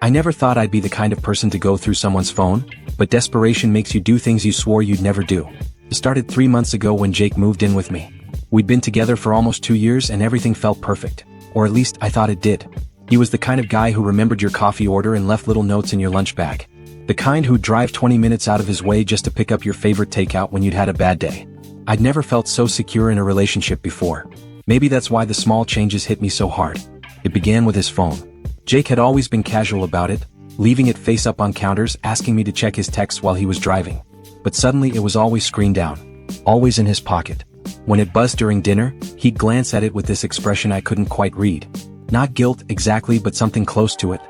I never thought I'd be the kind of person to go through someone's phone, but desperation makes you do things you swore you'd never do. It started 3 months ago when Jake moved in with me. We'd been together for almost 2 years and everything felt perfect. Or at least I thought it did. He was the kind of guy who remembered your coffee order and left little notes in your lunch bag. The kind who'd drive 20 minutes out of his way just to pick up your favorite takeout when you'd had a bad day. I'd never felt so secure in a relationship before. Maybe that's why the small changes hit me so hard. It began with his phone. Jake had always been casual about it, leaving it face up on counters, asking me to check his texts while he was driving. But suddenly it was always screened down. Always in his pocket. When it buzzed during dinner, he'd glance at it with this expression I couldn't quite read. Not guilt exactly, but something close to it.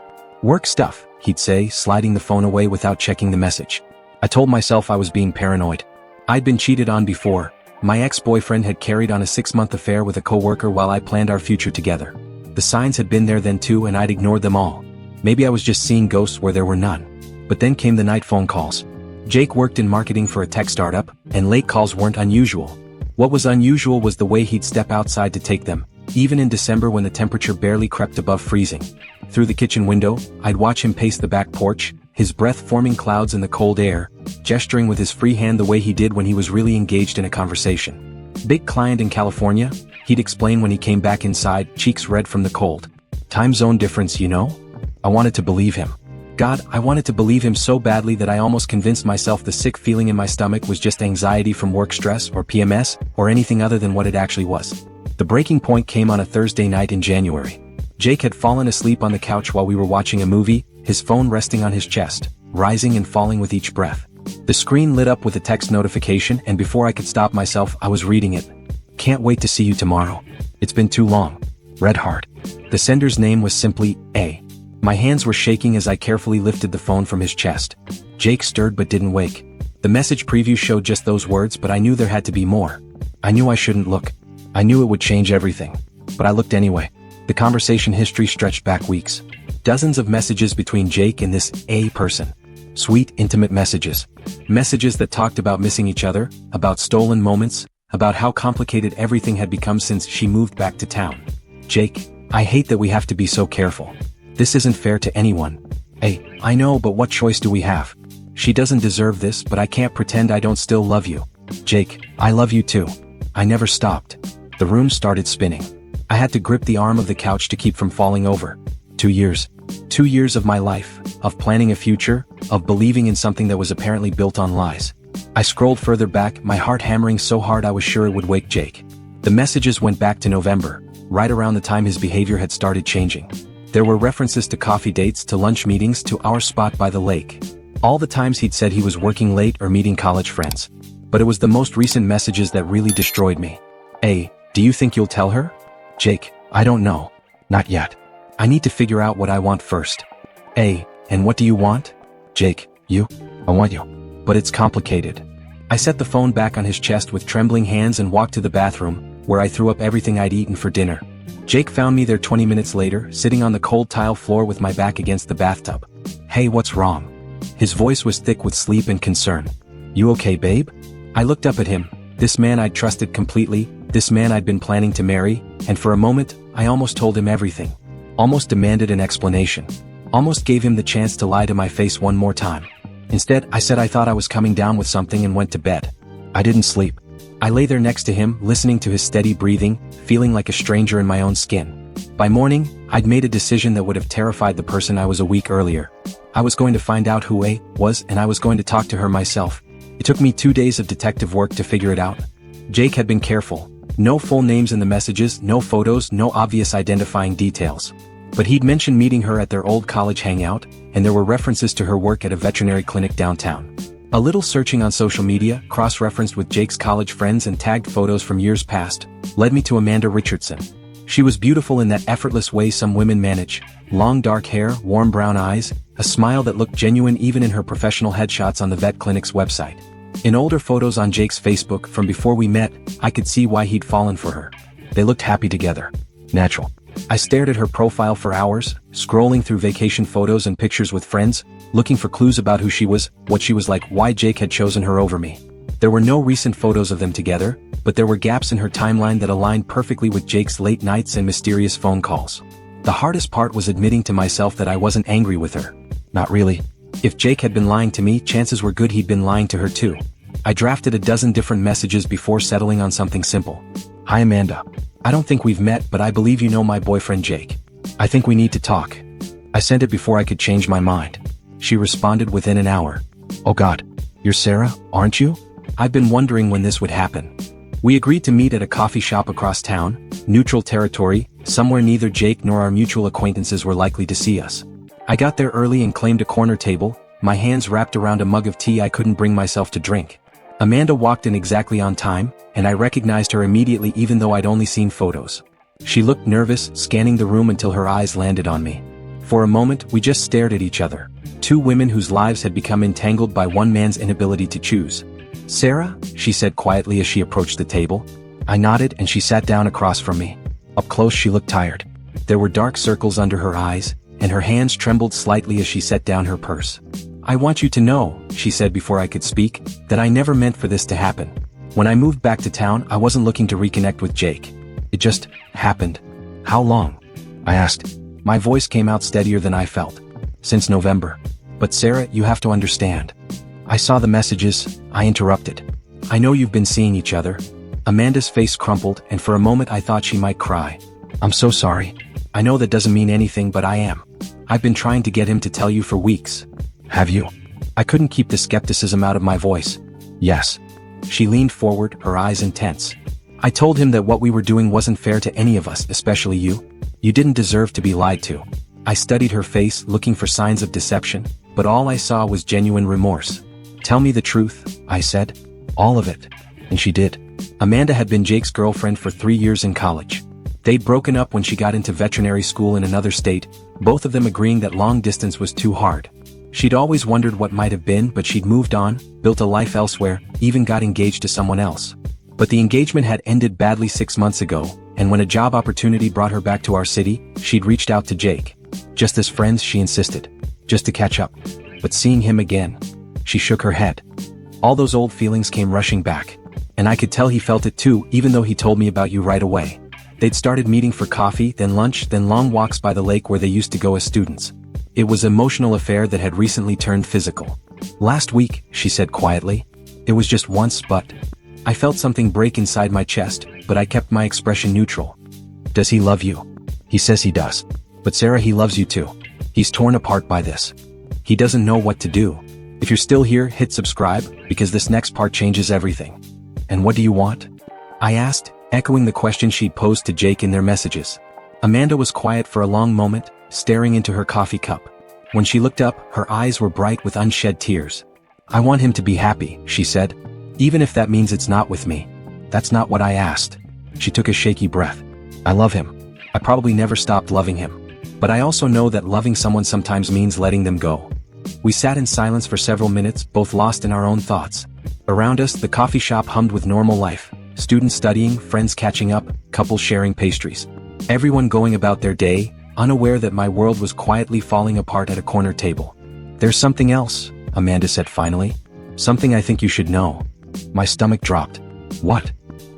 Work stuff, he'd say, sliding the phone away without checking the message. I told myself I was being paranoid. I'd been cheated on before. My ex-boyfriend had carried on a 6-month affair with a coworker while I planned our future together. The signs had been there then too, and I'd ignored them all. Maybe I was just seeing ghosts where there were none. But then came the night phone calls. Jake worked in marketing for a tech startup, and late calls weren't unusual. What was unusual was the way he'd step outside to take them, even in December when the temperature barely crept above freezing. Through the kitchen window, I'd watch him pace the back porch, his breath forming clouds in the cold air, gesturing with his free hand the way he did when he was really engaged in a conversation. Big client in California, he'd explain when he came back inside, cheeks red from the cold. Time zone difference, you know? I wanted to believe him. God, I wanted to believe him so badly that I almost convinced myself the sick feeling in my stomach was just anxiety from work stress or PMS or anything other than what it actually was. The breaking point came on a Thursday night in January. Jake had fallen asleep on the couch while we were watching a movie, his phone resting on his chest, rising and falling with each breath. The screen lit up with a text notification, and before I could stop myself, I was reading it. Can't wait to see you tomorrow. It's been too long. Red heart. The sender's name was simply A. My hands were shaking as I carefully lifted the phone from his chest. Jake stirred but didn't wake. The message preview showed just those words, but I knew there had to be more. I knew I shouldn't look. I knew it would change everything. But I looked anyway. The conversation history stretched back weeks. Dozens of messages between Jake and this A person. Sweet, intimate messages. Messages that talked about missing each other, about stolen moments, about how complicated everything had become since she moved back to town. Jake, I hate that we have to be so careful. This isn't fair to anyone. Hey, I know, but what choice do we have? She doesn't deserve this, but I can't pretend I don't still love you. Jake, I love you too. I never stopped. The room started spinning. I had to grip the arm of the couch to keep from falling over. 2 years. 2 years of my life, of planning a future, of believing in something that was apparently built on lies. I scrolled further back, my heart hammering so hard I was sure it would wake Jake. The messages went back to November, right around the time his behavior had started changing. There were references to coffee dates, to lunch meetings, to our spot by the lake. All the times he'd said he was working late or meeting college friends. But it was the most recent messages that really destroyed me. A, do you think you'll tell her? Jake, I don't know. Not yet. I need to figure out what I want first. A, and what do you want? Jake, you? I want you. But it's complicated. I set the phone back on his chest with trembling hands and walked to the bathroom, where I threw up everything I'd eaten for dinner. Jake found me there 20 minutes later, sitting on the cold tile floor with my back against the bathtub. Hey, what's wrong? His voice was thick with sleep and concern. You okay, babe? I looked up at him, this man I'd trusted completely, this man I'd been planning to marry, and for a moment, I almost told him everything. Almost demanded an explanation. Almost gave him the chance to lie to my face one more time. Instead, I said I thought I was coming down with something and went to bed. I didn't sleep. I lay there next to him, listening to his steady breathing, feeling like a stranger in my own skin. By morning, I'd made a decision that would have terrified the person I was a week earlier. I was going to find out who A was, and I was going to talk to her myself. It took me 2 days of detective work to figure it out. Jake had been careful. No full names in the messages, no photos, no obvious identifying details. But he'd mentioned meeting her at their old college hangout, and there were references to her work at a veterinary clinic downtown. A little searching on social media, cross-referenced with Jake's college friends and tagged photos from years past, led me to Amanda Richardson. She was beautiful in that effortless way some women manage. Long dark hair, warm brown eyes, a smile that looked genuine even in her professional headshots on the vet clinic's website. In older photos on Jake's Facebook from before we met, I could see why he'd fallen for her. They looked happy together. Natural. I stared at her profile for hours, scrolling through vacation photos and pictures with friends, looking for clues about who she was, what she was like, why Jake had chosen her over me. There were no recent photos of them together, but there were gaps in her timeline that aligned perfectly with Jake's late nights and mysterious phone calls. The hardest part was admitting to myself that I wasn't angry with her. Not really. If Jake had been lying to me, chances were good he'd been lying to her too. I drafted a dozen different messages before settling on something simple. Hi Amanda. I don't think we've met, but I believe you know my boyfriend Jake. I think we need to talk. I sent it before I could change my mind. She responded within an hour. Oh God. You're Sarah, aren't you? I've been wondering when this would happen. We agreed to meet at a coffee shop across town, neutral territory, somewhere neither Jake nor our mutual acquaintances were likely to see us. I got there early and claimed a corner table, my hands wrapped around a mug of tea I couldn't bring myself to drink. Amanda walked in exactly on time, and I recognized her immediately even though I'd only seen photos. She looked nervous, scanning the room until her eyes landed on me. For a moment, we just stared at each other. Two women whose lives had become entangled by one man's inability to choose. Sarah, she said quietly as she approached the table. I nodded and she sat down across from me. Up close she looked tired. There were dark circles under her eyes, and her hands trembled slightly as she set down her purse. I want you to know, she said before I could speak, that I never meant for this to happen. When I moved back to town, I wasn't looking to reconnect with Jake. It just happened. How long? I asked. My voice came out steadier than I felt. Since November. But Sarah, you have to understand. I saw the messages, I interrupted. I know you've been seeing each other. Amanda's face crumpled, and for a moment I thought she might cry. I'm so sorry. I know that doesn't mean anything, but I am. I've been trying to get him to tell you for weeks. Have you? I couldn't keep the skepticism out of my voice. Yes. She leaned forward, her eyes intense. I told him that what we were doing wasn't fair to any of us, especially you. You didn't deserve to be lied to. I studied her face, looking for signs of deception, but all I saw was genuine remorse. Tell me the truth, I said. All of it. And she did. Amanda had been Jake's girlfriend for 3 years in college. They'd broken up when she got into veterinary school in another state, both of them agreeing that long distance was too hard. She'd always wondered what might have been, but she'd moved on, built a life elsewhere, even got engaged to someone else. But the engagement had ended badly 6 months ago, and when a job opportunity brought her back to our city, she'd reached out to Jake. Just as friends, she insisted. Just to catch up. But seeing him again. She shook her head. All those old feelings came rushing back. And I could tell he felt it too, even though he told me about you right away. They'd started meeting for coffee, then lunch, then long walks by the lake where they used to go as students. It was an emotional affair that had recently turned physical. Last week, she said quietly. It was just once, but I felt something break inside my chest, but I kept my expression neutral. Does he love you? He says he does. But Sarah, he loves you too. He's torn apart by this. He doesn't know what to do. If you're still here, hit subscribe, because this next part changes everything. And what do you want? I asked, echoing the question she'd posed to Jake in their messages. Amanda was quiet for a long moment, staring into her coffee cup. When she looked up, her eyes were bright with unshed tears. I want him to be happy, she said. Even if that means it's not with me. That's not what I asked. She took a shaky breath. I love him. I probably never stopped loving him. But I also know that loving someone sometimes means letting them go. We sat in silence for several minutes, both lost in our own thoughts. Around us, the coffee shop hummed with normal life. Students studying, friends catching up, couples sharing pastries. Everyone going about their day, unaware that my world was quietly falling apart at a corner table. There's something else, Amanda said finally. Something I think you should know. My stomach dropped. What?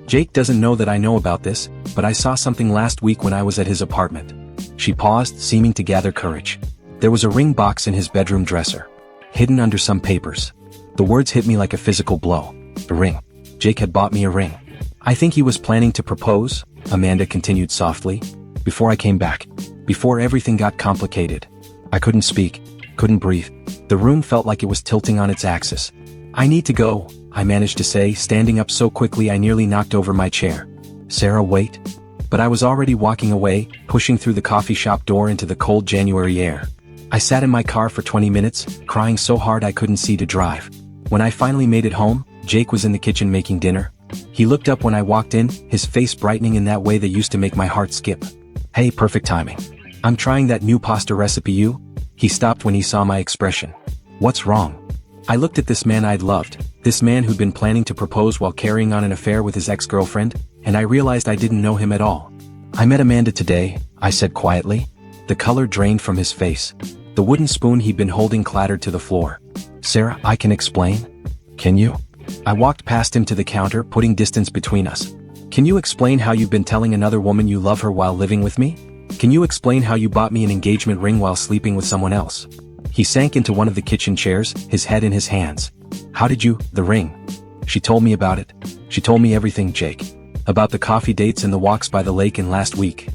Jake doesn't know that I know about this, but I saw something last week when I was at his apartment. She paused, seeming to gather courage. There was a ring box in his bedroom dresser, hidden under some papers. The words hit me like a physical blow. A ring. Jake had bought me a ring. I think he was planning to propose, Amanda continued softly, before I came back. Before everything got complicated. I couldn't speak, couldn't breathe. The room felt like it was tilting on its axis. I need to go, I managed to say, standing up so quickly I nearly knocked over my chair. Sarah, wait. But I was already walking away, pushing through the coffee shop door into the cold January air. I sat in my car for 20 minutes, crying so hard I couldn't see to drive. When I finally made it home, Jake was in the kitchen making dinner. He looked up when I walked in, his face brightening in that way that used to make my heart skip. Hey, perfect timing. I'm trying that new pasta recipe you. He stopped when he saw my expression. What's wrong? I looked at this man I'd loved, this man who'd been planning to propose while carrying on an affair with his ex-girlfriend, and I realized I didn't know him at all. I met Amanda today, I said quietly. The color drained from his face. The wooden spoon he'd been holding clattered to the floor. Sarah, I can explain. Can you? I walked past him to the counter, putting distance between us. Can you explain how you've been telling another woman you love her while living with me? Can you explain how you bought me an engagement ring while sleeping with someone else? He sank into one of the kitchen chairs, his head in his hands. How did you, the ring? She told me about it. She told me everything, Jake. About the coffee dates and the walks by the lake in last week.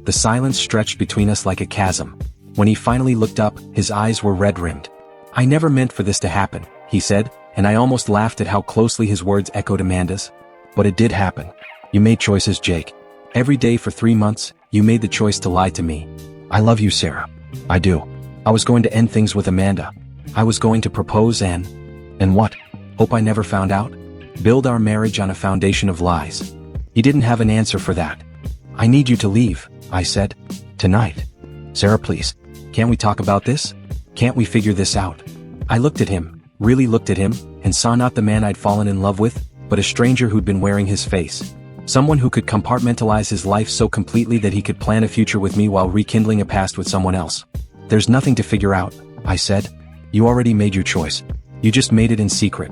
The silence stretched between us like a chasm. When he finally looked up, his eyes were red-rimmed. I never meant for this to happen, he said, and I almost laughed at how closely his words echoed Amanda's. But it did happen. You made choices, Jake. Every day for 3 months, you made the choice to lie to me. I love you, Sarah. I do. I was going to end things with Amanda. I was going to propose and what? Hope I never found out? Build our marriage on a foundation of lies. He didn't have an answer for that. I need you to leave, I said. Tonight. Sarah, please. Can't we talk about this? Can't we figure this out? I looked at him, really looked at him, and saw not the man I'd fallen in love with, but a stranger who'd been wearing his face. Someone who could compartmentalize his life so completely that he could plan a future with me while rekindling a past with someone else. There's nothing to figure out, I said. You already made your choice. You just made it in secret.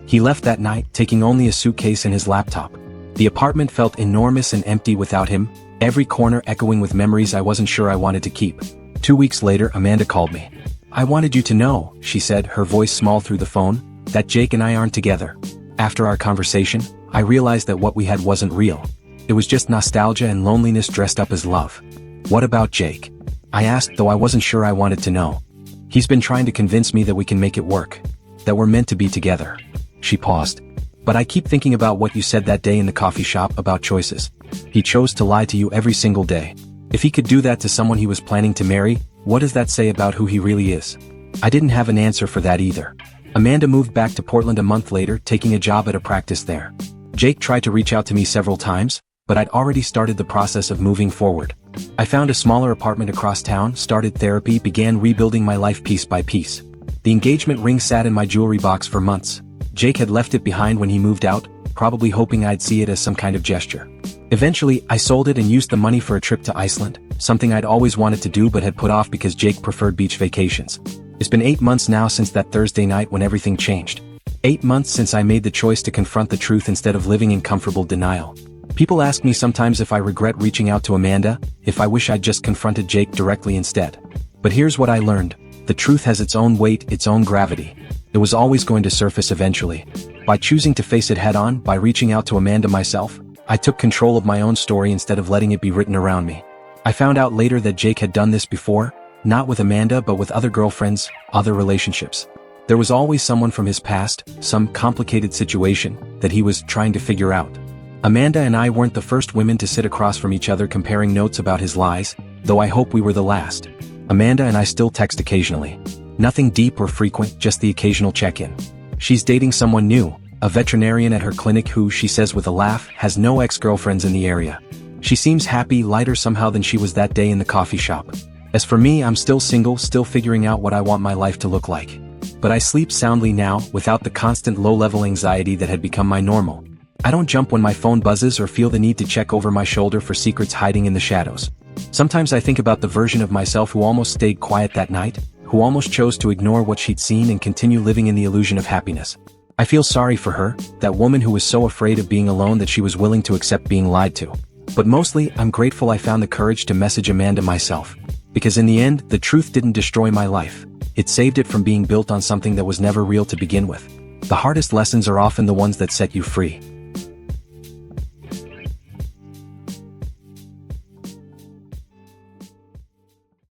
He left that night, taking only a suitcase and his laptop. The apartment felt enormous and empty without him, every corner echoing with memories I wasn't sure I wanted to keep. 2 weeks later, Amanda called me. I wanted you to know, she said, her voice small through the phone, that Jake and I aren't together. After our conversation, I realized that what we had wasn't real. It was just nostalgia and loneliness dressed up as love. What about Jake? I asked, though I wasn't sure I wanted to know. He's been trying to convince me that we can make it work. That we're meant to be together. She paused. But I keep thinking about what you said that day in the coffee shop about choices. He chose to lie to you every single day. If he could do that to someone he was planning to marry, what does that say about who he really is? I didn't have an answer for that either. Amanda moved back to Portland a month later, taking a job at a practice there. Jake tried to reach out to me several times, but I'd already started the process of moving forward. I found a smaller apartment across town, started therapy, began rebuilding my life piece by piece. The engagement ring sat in my jewelry box for months. Jake had left it behind when he moved out, probably hoping I'd see it as some kind of gesture. Eventually, I sold it and used the money for a trip to Iceland, something I'd always wanted to do but had put off because Jake preferred beach vacations. It's been 8 months now since that Thursday night when everything changed. 8 months since I made the choice to confront the truth instead of living in comfortable denial. People ask me sometimes if I regret reaching out to Amanda, if I wish I'd just confronted Jake directly instead. But here's what I learned. The truth has its own weight, its own gravity. It was always going to surface eventually. By choosing to face it head-on, by reaching out to Amanda myself, I took control of my own story instead of letting it be written around me. I found out later that Jake had done this before, not with Amanda but with other girlfriends, other relationships. There was always someone from his past, some complicated situation, that he was trying to figure out. Amanda and I weren't the first women to sit across from each other comparing notes about his lies, though I hope we were the last. Amanda and I still text occasionally. Nothing deep or frequent, just the occasional check-in. She's dating someone new, a veterinarian at her clinic who, she says with a laugh, has no ex-girlfriends in the area. She seems happy, lighter somehow than she was that day in the coffee shop. As for me, I'm still single, still figuring out what I want my life to look like. But I sleep soundly now, without the constant low-level anxiety that had become my normal. I don't jump when my phone buzzes or feel the need to check over my shoulder for secrets hiding in the shadows. Sometimes I think about the version of myself who almost stayed quiet that night, who almost chose to ignore what she'd seen and continue living in the illusion of happiness. I feel sorry for her, that woman who was so afraid of being alone that she was willing to accept being lied to. But mostly, I'm grateful I found the courage to message Amanda myself. Because in the end, the truth didn't destroy my life. It saved it from being built on something that was never real to begin with. The hardest lessons are often the ones that set you free.